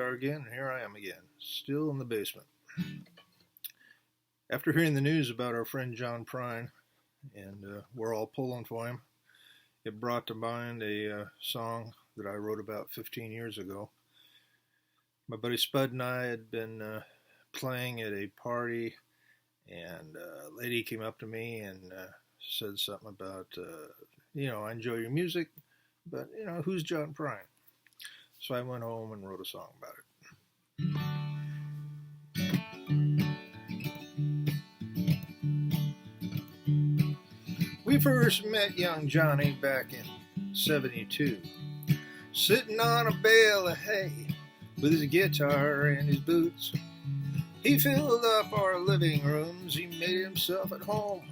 are again, and here I am again, still in the basement. After hearing the news about our friend John Prine, and we're all pulling for him, it brought to mind a song that I wrote about 15 years ago. My buddy Spud and I had been playing at a party, and a lady came up to me and said something about, I enjoy your music, but, who's John Prine? So I went home and wrote a song about it. We first met young Johnny back in '72, sitting on a bale of hay with his guitar and his boots. He filled up our living rooms, he made himself at home.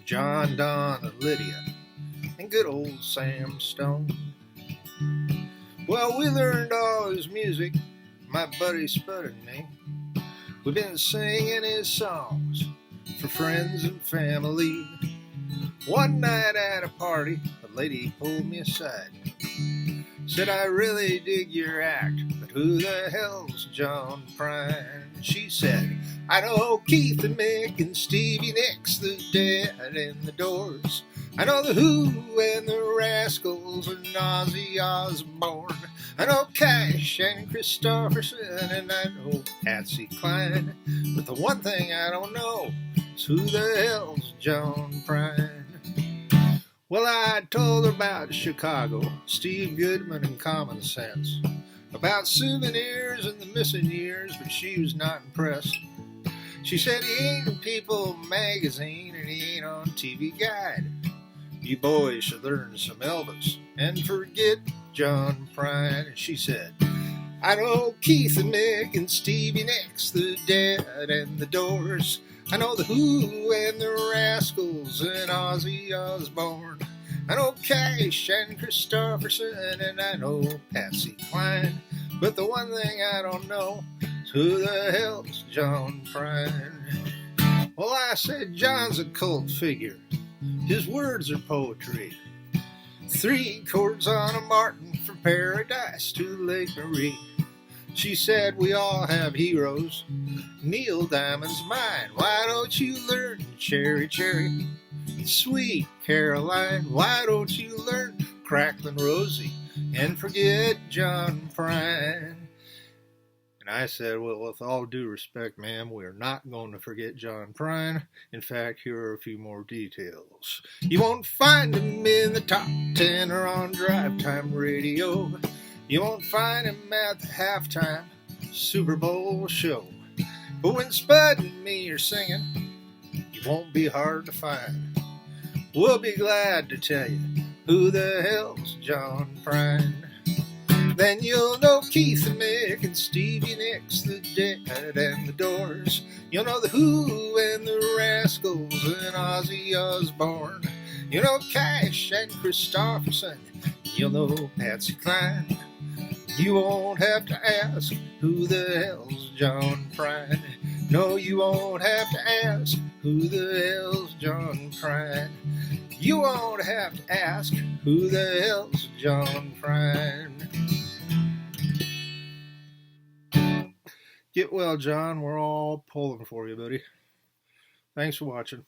John, Don, and Lydia, and good old Sam Stone. Well, we learned all his music, my buddy Spud and me. We've been singing his songs for friends and family. One night at a party, a lady pulled me aside, said, I really dig your act, but who the hell's John Prine? She said, I know Keith and Mick and Stevie Nicks, the Dead and the Doors. I know the Who and the Rascals and Ozzy Osbourne. I know Cash and Christopherson and I know Patsy Cline. But the one thing I don't know is who the hell's John Prine. Well, I told her about Chicago, Steve Goodman and Common Sense, about souvenirs and the missing years, but she was not impressed. She said he ain't in People magazine and he ain't on TV Guide. You boys should learn some Elvis and forget John Prine. And she said, I know Keith and Mick and Stevie Nicks, the Dead and the Doors. I know the Who and the Rascals and Ozzy Osbourne. I know Cash and Christopherson and I know Patsy Cline. But the one thing I don't know is who the hell's John Prine. Well, I said John's a cult figure. His words are poetry. 3 chords on a Martin from Paradise to Lake Marie. She said we all have heroes. Neil Diamond's mine. Why don't you learn Cherry Cherry? Sweet Caroline. Why don't you learn Cracklin' Rosie and forget John Prine? And I said, well, with all due respect, ma'am, we're not going to forget John Prine. In fact, here are a few more details. You won't find him in the top 10 or on drive time radio. You won't find him at the halftime Super Bowl show. But when Spud and me are singing, he won't be hard to find. We'll be glad to tell you who the hell's John Prine. Then you'll know Keith and Mick and Stevie Nicks, the Dead and the Doors. You'll know the Who and the Rascals and Ozzy Osbourne. You'll know Cash and Christopherson. You'll know Patsy Cline. You won't have to ask who the hell's John Prine. No, you won't have to ask who the hell's John Prine. You won't have to ask who the hell's John Prine. Get well, John. We're all pulling for you, buddy. Thanks for watching.